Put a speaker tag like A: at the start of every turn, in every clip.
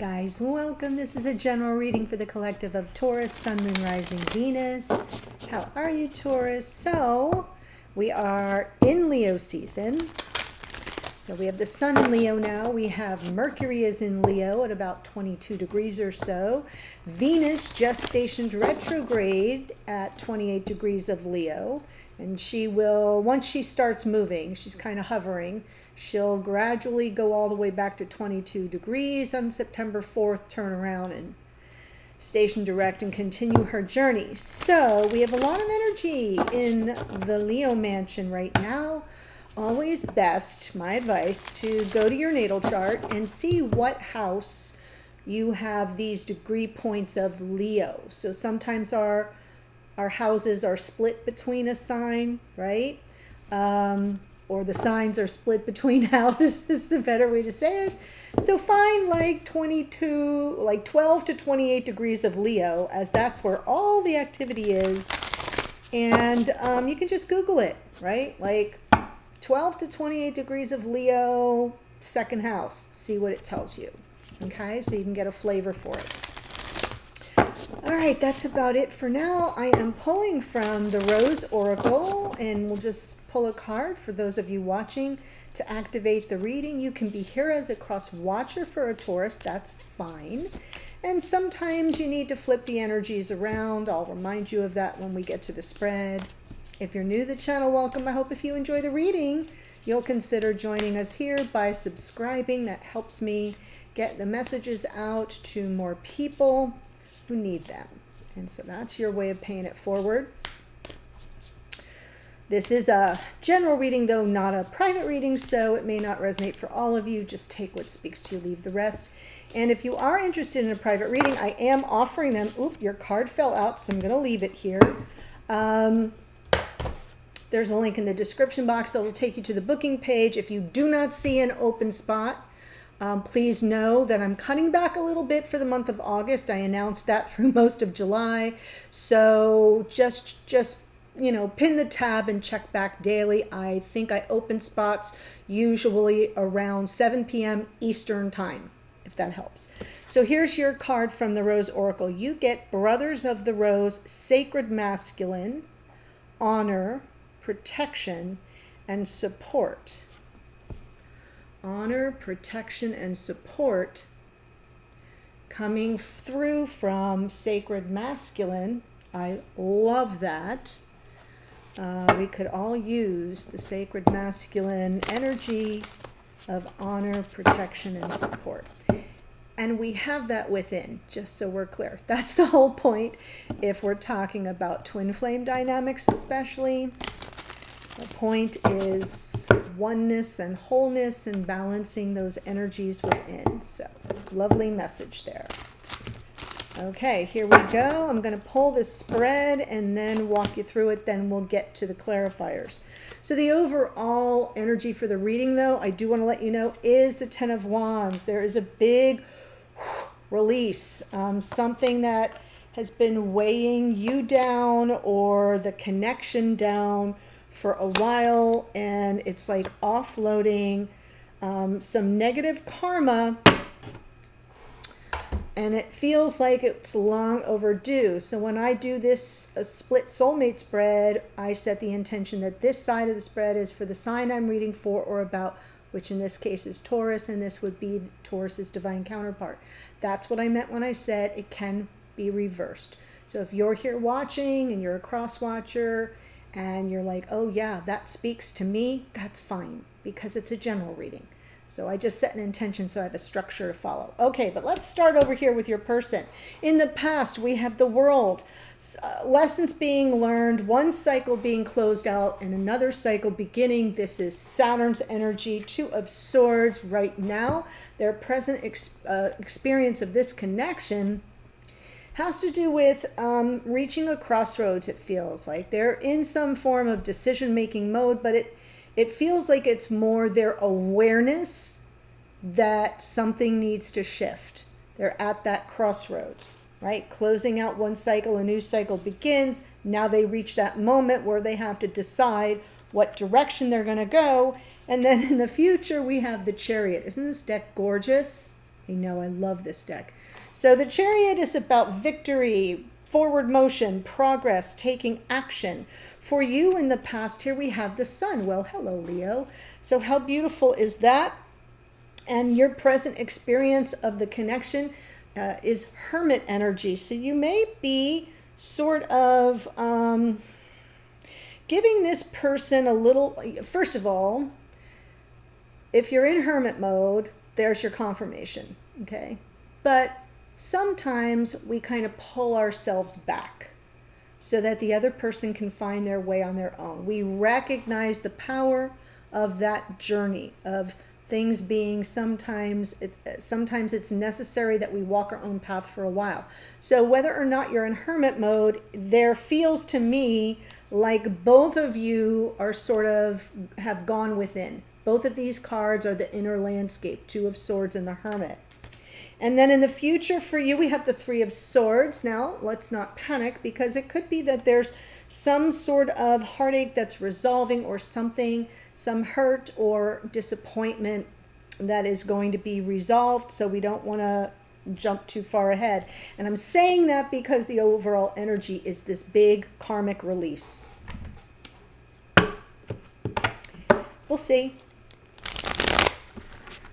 A: guys, welcome. This is a general reading for the collective of Taurus, Sun, Moon, Rising, Venus. How are you, Taurus? So we are in Leo season. So we have the Sun in Leo now. We have Mercury is in Leo at about 22 degrees or so. Venus just stationed retrograde at 28 degrees of Leo. And she will, once she starts moving, she's kind of hovering, she'll gradually go all the way back to 22 degrees on September 4th, turn around and station direct and continue her journey. So we have a lot of energy in the Leo mansion right now. Always best, my advice, to go to your natal chart and see what house you have these degree points of Leo. So sometimes our houses are split between a sign, right? Or the signs are split between houses is the better way to say it. So find like 12 to 28 degrees of Leo, as that's where all the activity is. And you can just Google it, right? Like 12 to 28 degrees of Leo, second house. See what it tells you. Okay, so you can get a flavor for it. All right, that's about it for now. I am pulling from the Rose Oracle, and we'll just pull a card for those of you watching to activate the reading. You can be here as a cross watcher for a Taurus. That's fine. And sometimes you need to flip the energies around. I'll remind you of that when we get to the spread. If you're new to the channel, welcome. I hope if you enjoy the reading, you'll consider joining us here by subscribing. That helps me get the messages out to more people who need them. And so that's your way of paying it forward. This is a general reading, though not a private reading, so it may not resonate for all of you. Just take what speaks to you, leave the rest. And if you are interested in a private reading, I am offering them. Oop, your card fell out, so I'm going to leave it here. There's a link in the description box that will take you to the booking page. If you do not see an open spot, please know that I'm cutting back a little bit for the month of August. I announced that through most of July. So just pin the tab and check back daily. I think I open spots usually around 7 p.m. Eastern time, if that helps. So here's your card from the Rose Oracle. You get Brothers of the Rose, Sacred Masculine, Honor, Protection, and Support. Honor, protection, and support coming through from Sacred Masculine. I love that. We could all use the Sacred Masculine energy of honor, protection, and support. And we have that within, just so we're clear. That's the whole point. If we're talking about twin flame dynamics especially, the point is oneness and wholeness and balancing those energies within. So, lovely message there. Okay, here we go. I'm going to pull this spread and then walk you through it. Then we'll get to the clarifiers. So the overall energy for the reading, though, I do want to let you know, is the Ten of Wands. There is a big release, something that has been weighing you down or the connection down for a while, and it's like offloading some negative karma, and it feels like it's long overdue. So when I do this split soulmate spread, I set the intention that this side of the spread is for the sign I'm reading for or about, which in this case is Taurus, and this would be Taurus's divine counterpart. That's what I meant when I said it can be reversed. So if you're here watching and you're a cross watcher and you're like, oh yeah, that speaks to me, that's fine, because it's a general reading. So I just set an intention so I have a structure to follow. Okay, but let's start over here with your person. In the past, we have the World. Lessons being learned, one cycle being closed out and another cycle beginning. This is Saturn's energy, Two of Swords right now. Their present experience of this connection has to do with reaching a crossroads, it feels like. They're in some form of decision-making mode, but it feels like it's more their awareness that something needs to shift. They're at that crossroads, right? Closing out one cycle, a new cycle begins. Now they reach that moment where they have to decide what direction they're going to go. And then in the future, we have the Chariot. Isn't this deck gorgeous? I know, I love this deck. So the Chariot is about victory, forward motion, progress, taking action. For you in the past, here we have the Sun. Well, hello, Leo. So how beautiful is that? And your present experience of the connection is Hermit energy. So you may be sort of giving this person a little, first of all, if you're in Hermit mode, there's your confirmation, okay? But sometimes we kind of pull ourselves back so that the other person can find their way on their own. We recognize the power of that journey, of things being sometimes it's necessary that we walk our own path for a while. So whether or not you're in Hermit mode, there feels to me like both of you are sort of have gone within. Both of these cards are the inner landscape, Two of Swords and the Hermit. And then in the future for you, we have the Three of Swords. Now, let's not panic, because it could be that there's some sort of heartache that's resolving, or something, some hurt or disappointment that is going to be resolved. So we don't want to jump too far ahead. And I'm saying that because the overall energy is this big karmic release. We'll see.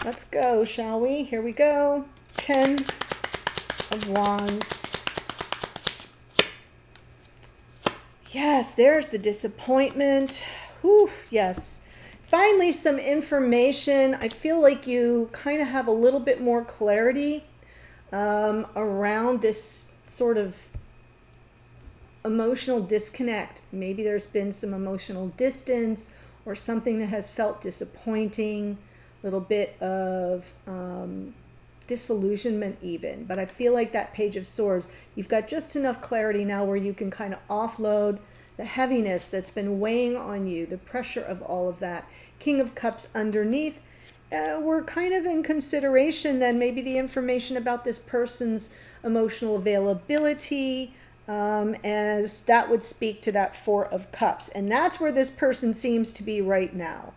A: Let's go, shall we? Here we go. 10 of Wands. Yes, there's the disappointment. Whew, yes. Finally, some information. I feel like you kind of have a little bit more clarity around this sort of emotional disconnect. Maybe there's been some emotional distance or something that has felt disappointing, a little bit of disillusionment even. But I feel like that Page of Swords, you've got just enough clarity now where you can kind of offload the heaviness that's been weighing on you, the pressure of all of that. King of Cups underneath. We're kind of in consideration then maybe the information about this person's emotional availability, as that would speak to that Four of Cups. And that's where this person seems to be right now,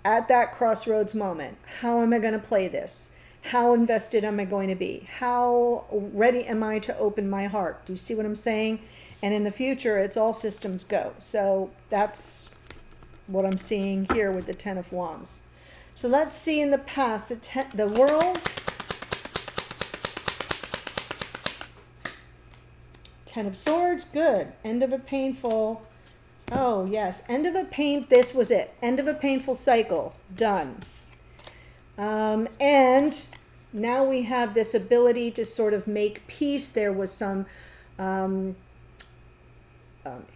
A: at that crossroads moment. How am I going to play this? How invested am I going to be? How ready am I to open my heart? Do you see what I'm saying? And in the future, it's all systems go. So that's what I'm seeing here with the Ten of Wands. So let's see in the past, the World, Ten of Swords, good. End of a painful, oh yes, end of a this was it. End of a painful cycle, done. And now we have this ability to sort of make peace. There was some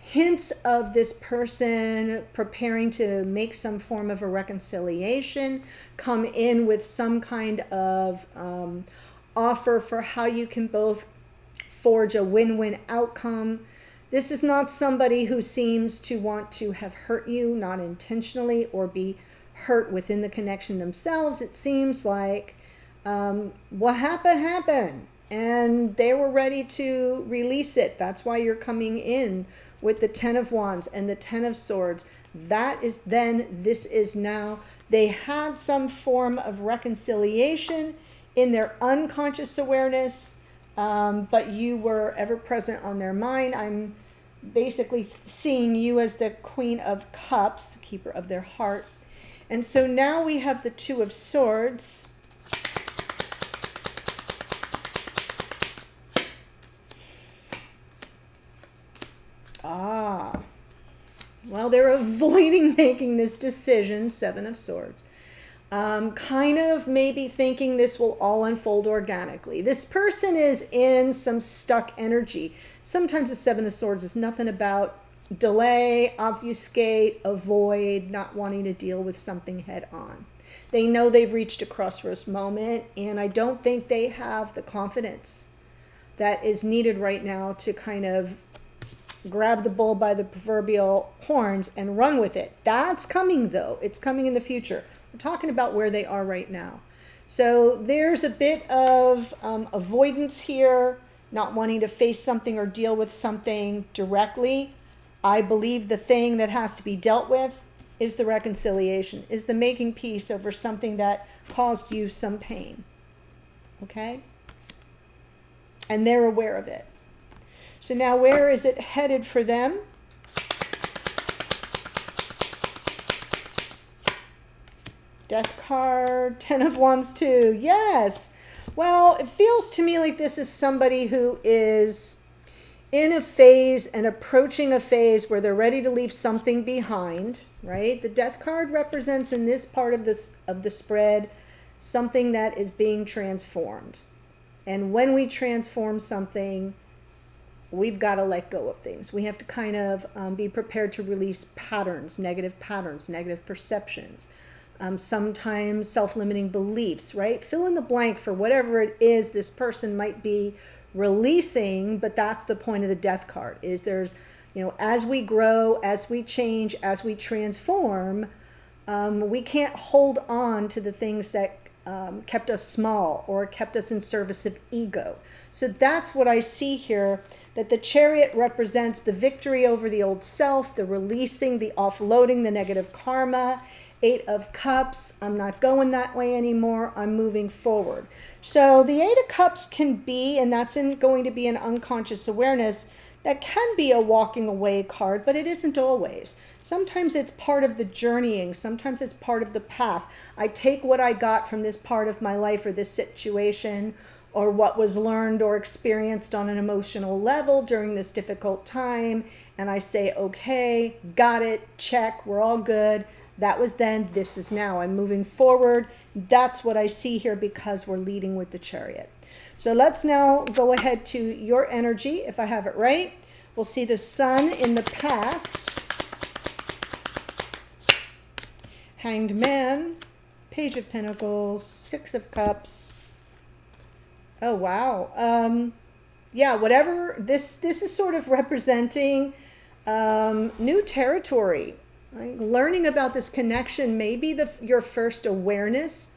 A: hints of this person preparing to make some form of a reconciliation, come in with some kind of offer for how you can both forge a win-win outcome. This is not somebody who seems to want to have hurt you, not intentionally, or be hurt within the connection themselves. It seems like what happened. And they were ready to release it. That's why you're coming in with the Ten of Wands and the Ten of Swords. That is then, this is now. They had some form of reconciliation in their unconscious awareness, but you were ever present on their mind. I'm basically seeing you as the Queen of Cups, the keeper of their heart. And so now we have the Two of Swords. Well, they're avoiding making this decision, Seven of Swords. Kind of maybe thinking this will all unfold organically. This person is in some stuck energy. Sometimes the Seven of Swords is nothing about delay, obfuscate, avoid, not wanting to deal with something head on. They know they've reached a crossroads moment, and I don't think they have the confidence that is needed right now to kind of grab the bull by the proverbial horns and run with it. That's coming though. It's coming in the future. We're talking about where they are right now. So there's a bit of avoidance here, not wanting to face something or deal with something directly. I believe the thing that has to be dealt with is the reconciliation, is the making peace over something that caused you some pain. okay? And they're aware of it. So now where is it headed for them? Death card, 10 of Wands too. Yes. Well, it feels to me like this is somebody who is in a phase and approaching a phase where they're ready to leave something behind, right? The Death card represents in this part of the spread something that is being transformed. And when we transform something, we've got to let go of things. We have to kind of be prepared to release patterns, negative perceptions. Sometimes self-limiting beliefs, right? Fill in the blank for whatever it is this person might be releasing, but that's the point of the Death card, is there's, you know, as we grow, as we change, as we transform, we can't hold on to the things that kept us small or kept us in service of ego. So that's what I see here, that the Chariot represents the victory over the old self, the releasing, the offloading, the negative karma. 8 of Cups, I'm not going that way anymore, I'm moving forward. So the 8 of Cups can be, and that's going to be an unconscious awareness, that can be a walking away card, but it isn't always. Sometimes it's part of the journeying, sometimes it's part of the path. I take what I got from this part of my life or this situation, or what was learned or experienced on an emotional level during this difficult time, and I say, okay, got it, check, we're all good. That was then, this is now. I'm moving forward. That's what I see here because we're leading with the Chariot. So let's now go ahead to your energy, if I have it right. We'll see the Sun in the past. Hanged Man, Page of Pentacles, 6 of Cups. Oh, wow. Yeah, whatever. This is sort of representing new territory. Right? Learning about this connection may be your first awareness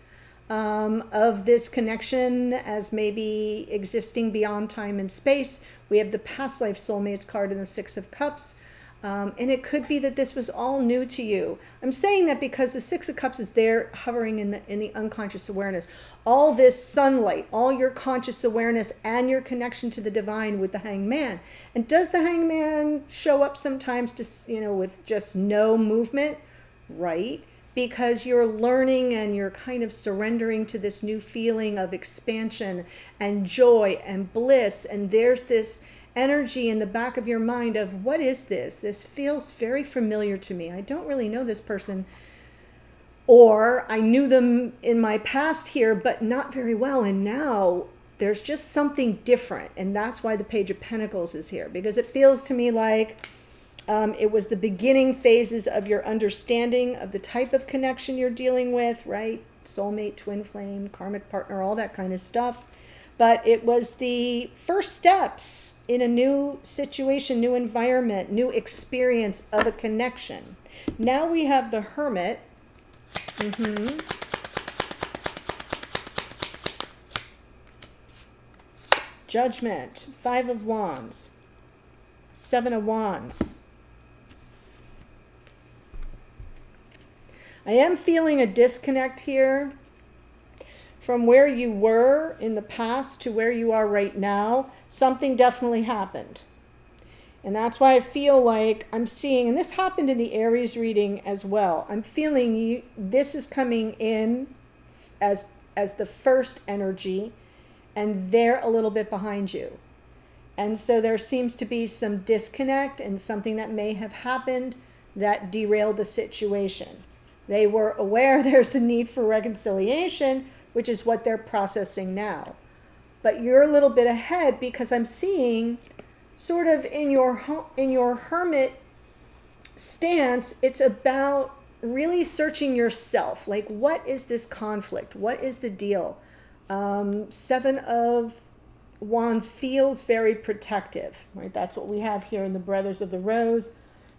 A: of this connection as maybe existing beyond time and space. We have the past life soulmates card in the 6 of Cups. And it could be that this was all new to you. I'm saying that because the 6 of Cups is there hovering in the unconscious awareness. All this sunlight, all your conscious awareness and your connection to the divine with the Hanged Man. And does the Hanged Man show up sometimes to, with just no movement? Right? Because you're learning and you're kind of surrendering to this new feeling of expansion and joy and bliss. And there's this energy in the back of your mind of, what is this? This feels very familiar to me. I don't really know this person, or I knew them in my past here, but not very well. And now there's just something different. And that's why the Page of Pentacles is here, because it feels to me like it was the beginning phases of your understanding of the type of connection you're dealing with, right? Soulmate, twin flame, karmic partner, all that kind of stuff. But it was the first steps in a new situation, new environment, new experience of a connection. Now we have the Hermit. Judgment, 5 of Wands, 7 of Wands. I am feeling a disconnect here from where you were in the past to where you are right now. Something definitely happened. And that's why I feel like I'm seeing, and this happened in the Aries reading as well, I'm feeling this is coming in as the first energy, and they're a little bit behind you. And so there seems to be some disconnect and something that may have happened that derailed the situation. They were aware there's a need for reconciliation, which is what they're processing now. But you're a little bit ahead, because I'm seeing sort of in your Hermit stance, it's about really searching yourself. Like, what is this conflict? What is the deal? 7 of Wands feels very protective, right? That's what we have here in the Brothers of the Rose,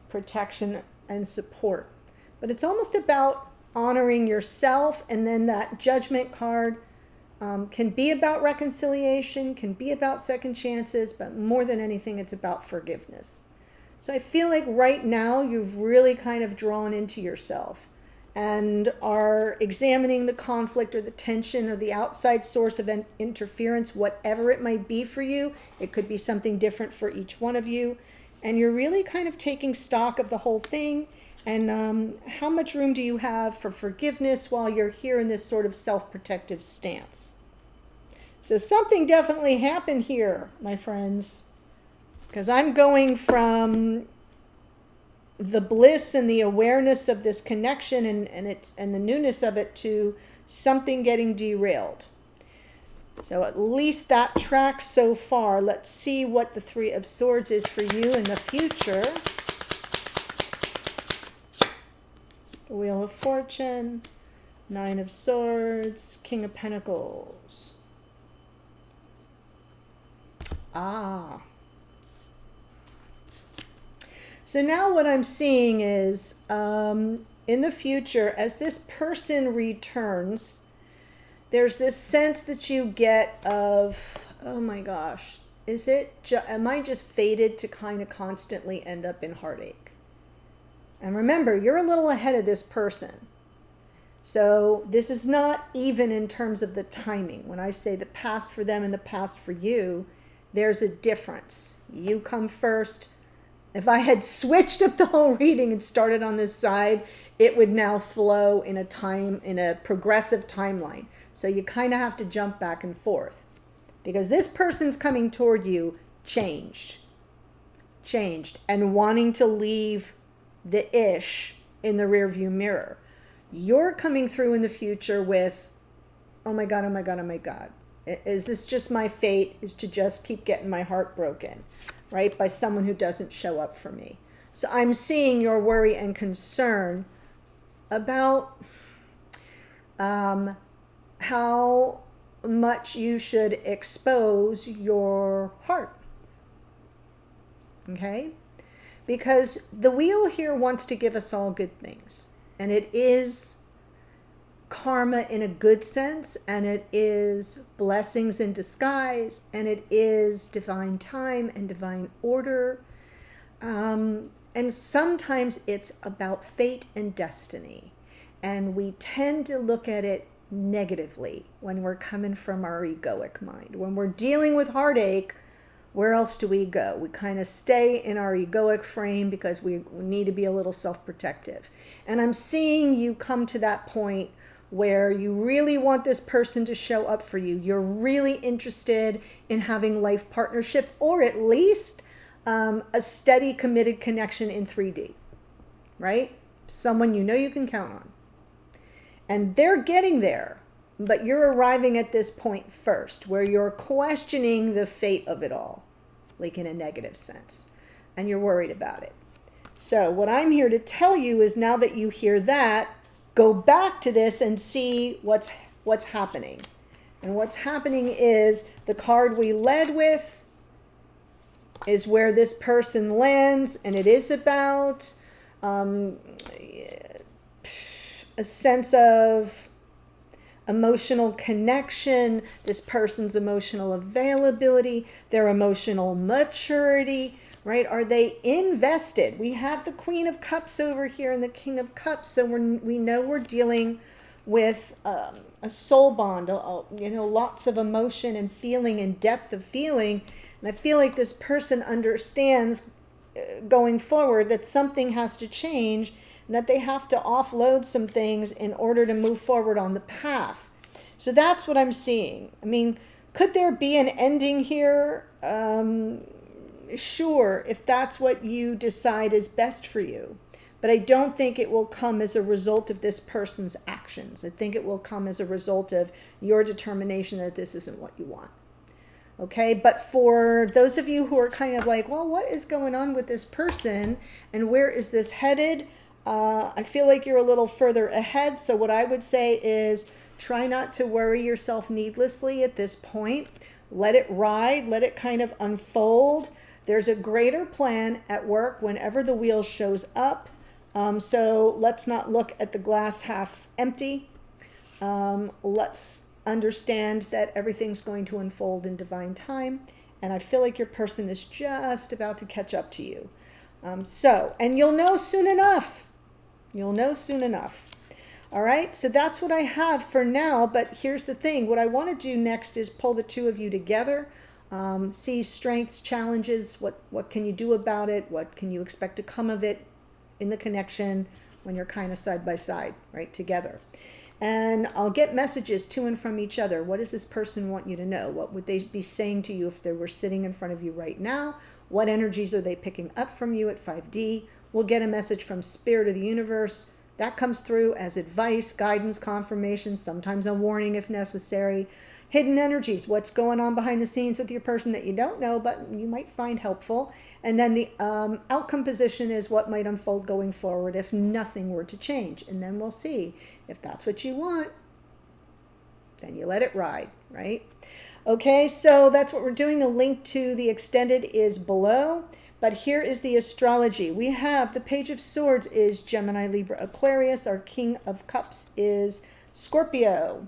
A: protection and support. But it's almost about honoring yourself, and then that Judgment card can be about reconciliation, can be about second chances, but more than anything, it's about forgiveness. So I feel like right now you've really kind of drawn into yourself, and are examining the conflict or the tension or the outside source of interference, whatever it might be for you. It could be something different for each one of you. And you're really kind of taking stock of the whole thing. And how much room do you have for forgiveness while you're here in this sort of self-protective stance? So something definitely happened here, my friends, because I'm going from the bliss and the awareness of this connection and the newness of it to something getting derailed. So at least that tracks so far. Let's see what the Three of Swords is for you in the future. The Wheel of Fortune, Nine of Swords, King of Pentacles. So now what I'm seeing is in the future, as this person returns, there's this sense that you get of, oh my gosh, am I just fated to kind of constantly end up in heartache? And remember, you're a little ahead of this person. So this is not even in terms of the timing. When I say the past for them and the past for you, there's a difference. You come first. If I had switched up the whole reading and started on this side, it would now flow in a progressive timeline. So you kind of have to jump back and forth because this person's coming toward you changed and wanting to leave the ish in the rearview mirror. You're coming through in the future with, oh my God, oh my God, oh my God. Is this just my fate, is to just keep getting my heart broken, right? By someone who doesn't show up for me. So I'm seeing your worry and concern about how much you should expose your heart. Okay? Because the wheel here wants to give us all good things. And it is karma in a good sense, and it is blessings in disguise, and it is divine time and divine order. And sometimes it's about fate and destiny. And we tend to look at it negatively when we're coming from our egoic mind. When we're dealing with heartache, where else do we go? We kind of stay in our egoic frame because we need to be a little self-protective. And I'm seeing you come to that point where you really want this person to show up for you. You're really interested in having life partnership, or at least a steady, committed connection in 3D, right? Someone you know you can count on. And they're getting there, but you're arriving at this point first, where you're questioning the fate of it all, like in a negative sense, and you're worried about it. So what I'm here to tell you is, now that you hear that, go back to this and see what's happening. And what's happening is the card we led with is where this person lands, and it is about a sense of emotional connection, this person's emotional availability, their emotional maturity, right? Are they invested? We have the Queen of Cups over here and the King of Cups, so we know we're dealing with a soul bond, lots of emotion and feeling and depth of feeling. And I feel like this person understands going forward that something has to change, and that they have to offload some things in order to move forward on the path. So that's what I'm seeing. I mean, could there be an ending here? Sure, if that's what you decide is best for you. But I don't think it will come as a result of this person's actions. I think it will come as a result of your determination that this isn't what you want. Okay, but for those of you who are kind of like, well, what is going on with this person and where is this headed? I feel like you're a little further ahead. So what I would say is try not to worry yourself needlessly at this point. Let it ride, let it kind of unfold. There's a greater plan at work whenever the wheel shows up. So let's not look at the glass half empty. Let's understand that everything's going to unfold in divine time. And I feel like your person is just about to catch up to you. And you'll know soon enough. You'll know soon enough. All right, so that's what I have for now, but here's the thing. What I want to do next is pull the two of you together, see strengths, challenges, what can you do about it, what can you expect to come of it in the connection when you're kind of side by side, right, together. And I'll get messages to and from each other. What does this person want you to know? What would they be saying to you if they were sitting in front of you right now? What energies are they picking up from you at 5D? We'll get a message from Spirit of the Universe. That comes through as advice, guidance, confirmation, sometimes a warning if necessary. Hidden energies, what's going on behind the scenes with your person that you don't know, but you might find helpful. And then the outcome position is what might unfold going forward if nothing were to change. And then we'll see if that's what you want, then you let it ride, right? Okay, so that's what we're doing. The link to the extended is below. But here is the astrology. We have the Page of Swords is Gemini, Libra, Aquarius. Our King of Cups is Scorpio.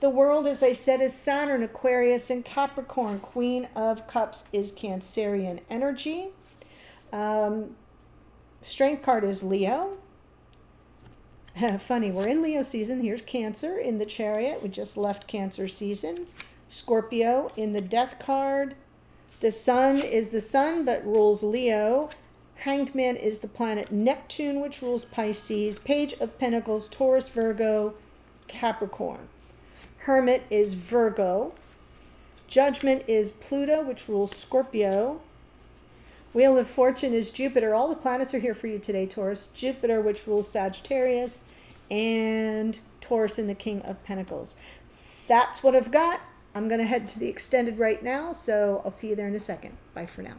A: The world, as I said, is Saturn, Aquarius, and Capricorn. Queen of Cups is Cancerian energy. Strength card is Leo. Funny, we're in Leo season. Here's Cancer in the Chariot. We just left Cancer season. Scorpio in the Death card. The Sun is the Sun, but rules Leo. Hanged Man is the planet Neptune, which rules Pisces. Page of Pentacles, Taurus, Virgo, Capricorn. Hermit is Virgo. Judgment is Pluto, which rules Scorpio. Wheel of Fortune is Jupiter. All the planets are here for you today, Taurus. Jupiter, which rules Sagittarius, and Taurus in the King of Pentacles. That's what I've got. I'm going to head to the extended right now, so I'll see you there in a second. Bye for now.